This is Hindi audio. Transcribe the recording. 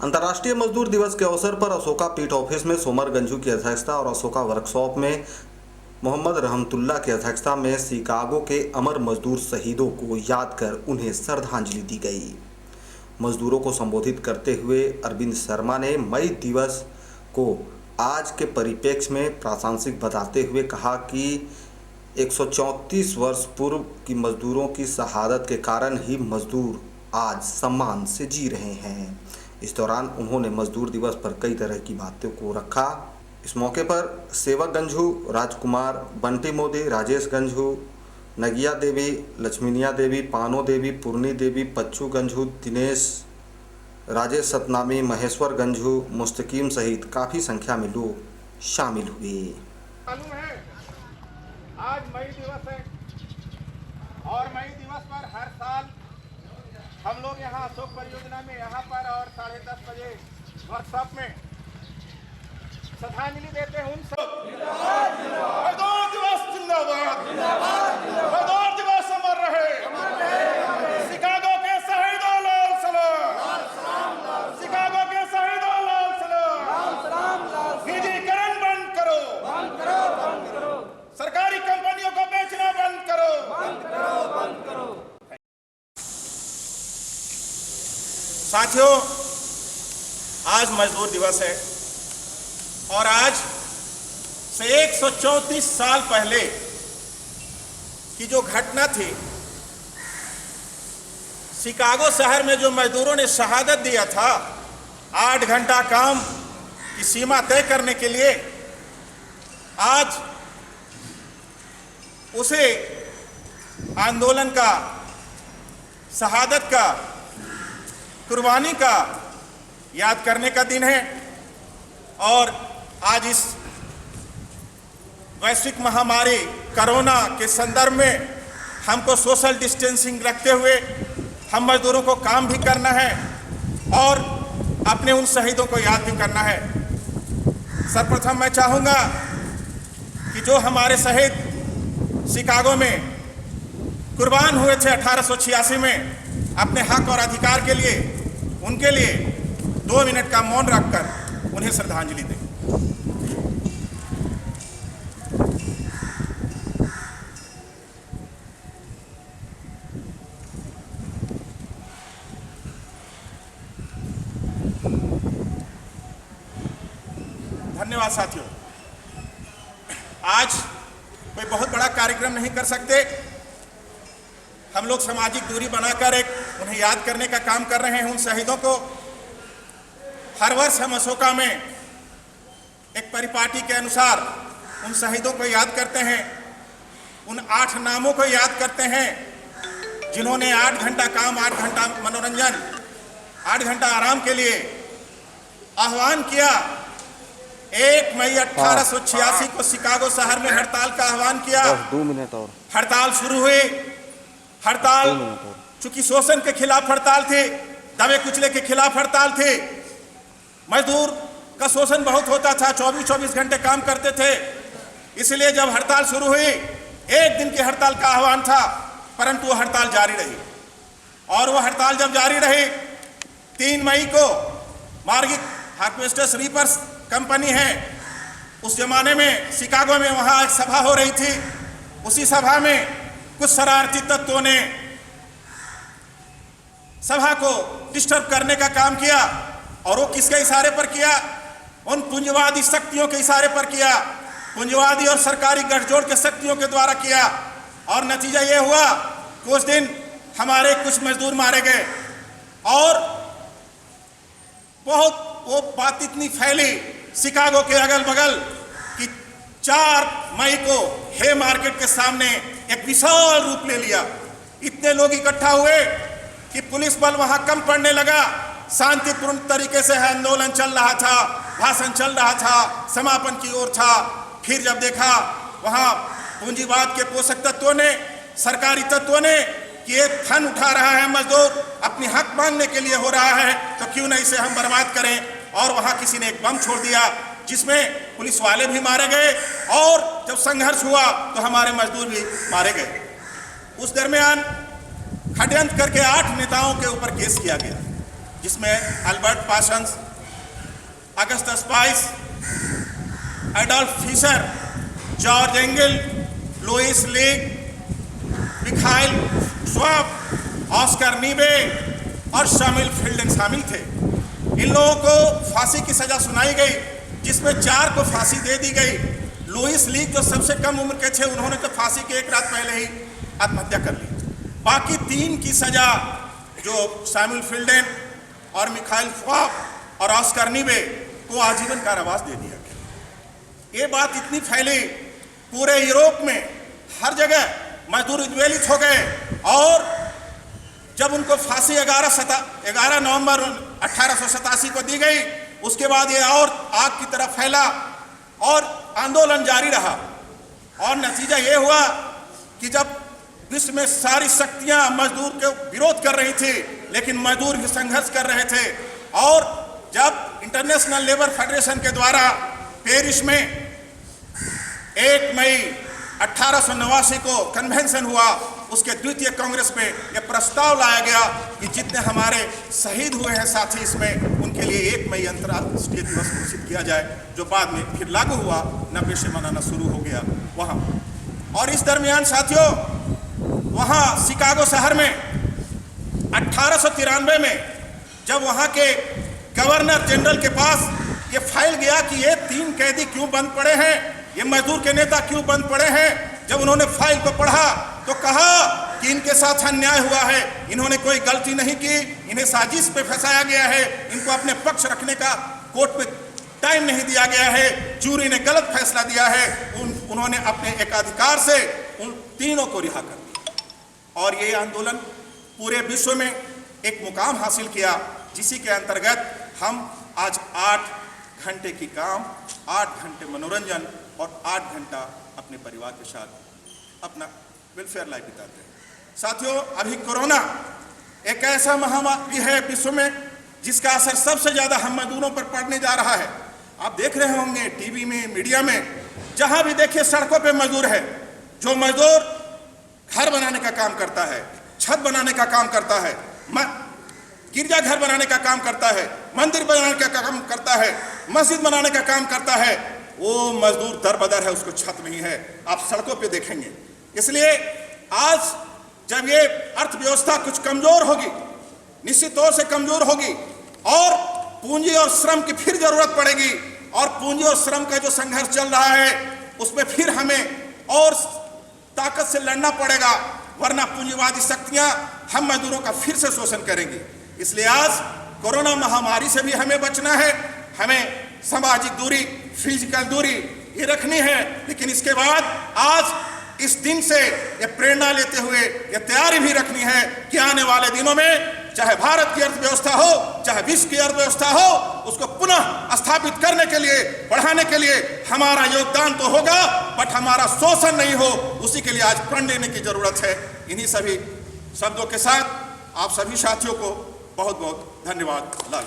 अंतर्राष्ट्रीय मजदूर दिवस के अवसर पर अशोका पीठ ऑफिस में सोमर गंजू की अध्यक्षता और अशोका वर्कशॉप में मोहम्मद रहमतुल्लाह की अध्यक्षता में शिकागो के अमर मजदूर शहीदों को याद कर उन्हें श्रद्धांजलि दी गई। मजदूरों को संबोधित करते हुए अरविंद शर्मा ने मई दिवस को आज के परिप्रेक्ष्य में प्रासंगिक बताते हुए कहा कि 134 वर्ष पूर्व की मजदूरों की शहादत के कारण ही मजदूर आज सम्मान से जी रहे हैं। इस दौरान उन्होंने मजदूर दिवस पर कई तरह की बातों को रखा। इस मौके पर सेवक गंजू, राजकुमार, बंटी मोदी, राजेश गंजू, नगिया देवी, लक्ष्मीनिया देवी, पानो देवी, पूर्णी देवी, पच्चू गंजू, दिनेश, राजेश सतनामी, महेश्वर गंजू, मुस्तकीम सहित काफ़ी संख्या में लोग शामिल हुए। मालूम है आज मई दिवस है और मई दिवस पर हर साल हम लोग यहाँ अशोक परियोजना में यहाँ पर और 10:30 बजे वर्कशॉप में श्रद्धांजलि देते हैं उन सब। मजदूर दिवस जिंदाबाद, मजदूर दिवस अमर रहे। शिकागो के शहीदों लाल सलाम, शिकागो के शहीदों लाल सलाम। निजीकरण बंद करो, सरकारी कंपनियों को बेचना बंद करो। साथियों, आज मजदूर दिवस है और आज से 134 साल पहले की जो घटना थी, शिकागो शहर में जो मजदूरों ने शहादत दिया था 8 घंटा काम की सीमा तय करने के लिए, आज उसे आंदोलन का, शहादत का, कुर्बानी का याद करने का दिन है। और आज इस वैश्विक महामारी कोरोना के संदर्भ में हमको सोशल डिस्टेंसिंग रखते हुए हम मजदूरों को काम भी करना है और अपने उन शहीदों को याद भी करना है। सर्वप्रथम मैं चाहूँगा कि जो हमारे शहीद शिकागो में कुर्बान हुए थे 1886 में अपने हक और अधिकार के लिए, उनके लिए 2 मिनट का मौन रखकर उन्हें श्रद्धांजलि दें। धन्यवाद साथियों। आज कोई बहुत बड़ा कार्यक्रम नहीं कर सकते, हम लोग सामाजिक दूरी बनाकर एक उन्हें याद करने का काम कर रहे हैं। उन शहीदों को हर वर्ष हम अशोका में एक परिपाटी के अनुसार उन शहीदों को याद करते हैं, उन 8 नामों को याद करते हैं जिन्होंने 8 घंटा काम, 8 घंटा मनोरंजन, 8 घंटा आराम के लिए आह्वान किया। 1 मई 1886 को शिकागो शहर में हड़ताल का आह्वान किया। 2 मिनट और हड़ताल शुरू हुई। हड़ताल चूंकि शोषण के खिलाफ हड़ताल थी, दबे कुचले के खिलाफ हड़ताल थी। मजदूर का शोषण बहुत होता था, 24-24 घंटे काम करते थे। इसलिए जब हड़ताल शुरू हुई, 1 दिन की हड़ताल का आह्वान था, परंतु वो हड़ताल जारी रही। और वो हड़ताल जब जारी रही, 3 मई को मार्गिक हार्वेस्टर्स रीपर्स कंपनी है, उस जमाने में शिकागो में वहाँ एक सभा हो रही थी। उसी सभा में कुछ शरारती तत्वों ने सभा को डिस्टर्ब करने का काम किया। और वो किसके इशारे पर किया? उन पूंजीवादी शक्तियों के इशारे पर किया, पूंजीवादी और सरकारी गठजोड़ के शक्तियों के द्वारा किया। और नतीजा ये हुआ कि उस दिन हमारे कुछ मजदूर मारे गए। और बहुत वो बात इतनी फैली शिकागो के अगल बगल कि 4 मई को हे मार्केट के सामने एक विशाल रूप ले लिया। इतने लोग इकट्ठा हुए कि पुलिस बल वहां कम पड़ने लगा। शांतिपूर्ण तरीके से आंदोलन चल रहा था, भाषण चल रहा था, समापन की ओर था। फिर जब देखा वहां पूंजीवाद के पोषक तत्वों ने, सरकारी तत्वों ने कि ये थन उठा रहा है, मजदूर अपनी हक मांगने के लिए हो रहा है, तो क्यों नहीं इसे हम बर्बाद करें। और वहां किसी ने एक बम छोड़ दिया जिसमें पुलिस वाले भी मारे गए और जब संघर्ष हुआ तो हमारे मजदूर भी मारे गए। उस दरमियान षड्यंत्र करके 8 नेताओं के ऊपर केस किया गया। जिसमें Albert Parsons, Augustus Spies, Adolph Fischer, George Engel, Louis Lingg, Michael Schwab, Oscar Neebe और शामिल फील्डन शामिल थे। इन लोगों को फांसी की सजा सुनाई गई, जिसमें 4 को फांसी दे दी गई। लुईस लीग जो सबसे कम उम्र के थे, उन्होंने तो फांसी के 1 रात पहले ही आत्महत्या कर ली। बाकी 3 की सजा, जो शामिल फील्डन और मिखाइल श्वाब और ऑस्कर नीबे को आजीवन कारावास दे दिया गया। ये बात इतनी फैली पूरे यूरोप में, हर जगह मजदूर उद्वेलित हो गए और जब उनको फांसी 11 नवंबर 1887 को दी गई, उसके बाद ये और आग की तरह फैला और आंदोलन जारी रहा। और नतीजा ये हुआ कि जब विश्व में सारी शक्तियां मजदूर के विरोध कर रही थी, लेकिन मजदूर भी संघर्ष कर रहे थे। और जब इंटरनेशनल लेबर फेडरेशन के द्वारा पेरिस में 1 मई 1889 को कन्वेंशन हुआ, उसके द्वितीय कांग्रेस में यह प्रस्ताव लाया गया कि जितने हमारे शहीद हुए हैं साथी, इसमें उनके लिए 1 मई अंतर्राष्ट्रीय दिवस घोषित किया जाए, जो बाद में फिर लागू हुआ, 90 से मनाना शुरू हो गया वहाँ। और इस दरमियान साथियों, वहाँ शिकागो शहर में 1893 में जब वहाँ के गवर्नर जनरल के पास ये फाइल गया कि ये 3 कैदी क्यों बंद पड़े हैं, ये मजदूर के नेता क्यों बंद पड़े हैं, जब उन्होंने फाइल को पढ़ा तो कहा कि इनके साथ अन्याय हुआ है, इन्होंने कोई गलती नहीं की, इन्हें साजिश पे फंसाया गया है, इनको अपने पक्ष रखने का कोर्ट में टाइम नहीं दिया गया है, जूरी ने गलत फैसला दिया है। उन्होंने अपने एकाधिकार से उन तीनों को रिहा कर दिया। और ये आंदोलन पूरे विश्व में एक मुकाम हासिल किया, जिसी के अंतर्गत हम आज 8 घंटे की काम, 8 घंटे मनोरंजन और 8 घंटा अपने परिवार के साथ अपना वेलफेयर लाइफ बिताते हैं। साथियों, अभी कोरोना एक ऐसा महामारी है विश्व में, जिसका असर सबसे ज़्यादा हम मजदूरों पर पड़ने जा रहा है। आप देख रहे होंगे टीवी में, मीडिया में, जहाँ भी देखिए सड़कों पे मजदूर है। जो मजदूर घर बनाने का काम करता है, छत बनाने का काम करता है, गिरजाघर बनाने का काम करता है, मंदिर बनाने का काम करता है, मस्जिद बनाने का काम करता है, वो मजदूर दरबदर है, उसको छत नहीं है। आप सड़कों पे देखेंगे। इसलिए आज जब ये अर्थव्यवस्था कुछ कमजोर होगी, निश्चित तौर से कमजोर होगी, और पूंजी और श्रम की फिर जरूरत पड़ेगी, और पूंजी और श्रम का जो संघर्ष चल रहा है उसमें फिर हमें और ताकत से लड़ना पड़ेगा, वरना पूंजीवादी शक्तियां हम मजदूरों का फिर से शोषण करेंगी। इसलिए आज कोरोना महामारी से भी हमें बचना है, हमें सामाजिक दूरी, फिजिकल दूरी ये रखनी है। लेकिन इसके बाद आज इस दिन से ये प्रेरणा लेते हुए ये तैयारी भी रखनी है कि आने वाले दिनों में चाहे भारत की अर्थव्यवस्था हो, चाहे विश्व की अर्थव्यवस्था हो, उसको पुनः स्थापित करने के लिए, बढ़ाने के लिए हमारा योगदान तो होगा, बट हमारा शोषण नहीं हो, उसी के लिए आज प्रण लेने की जरूरत है। इन्हीं सभी शब्दों के साथ आप सभी साथियों को बहुत बहुत धन्यवाद। लाल।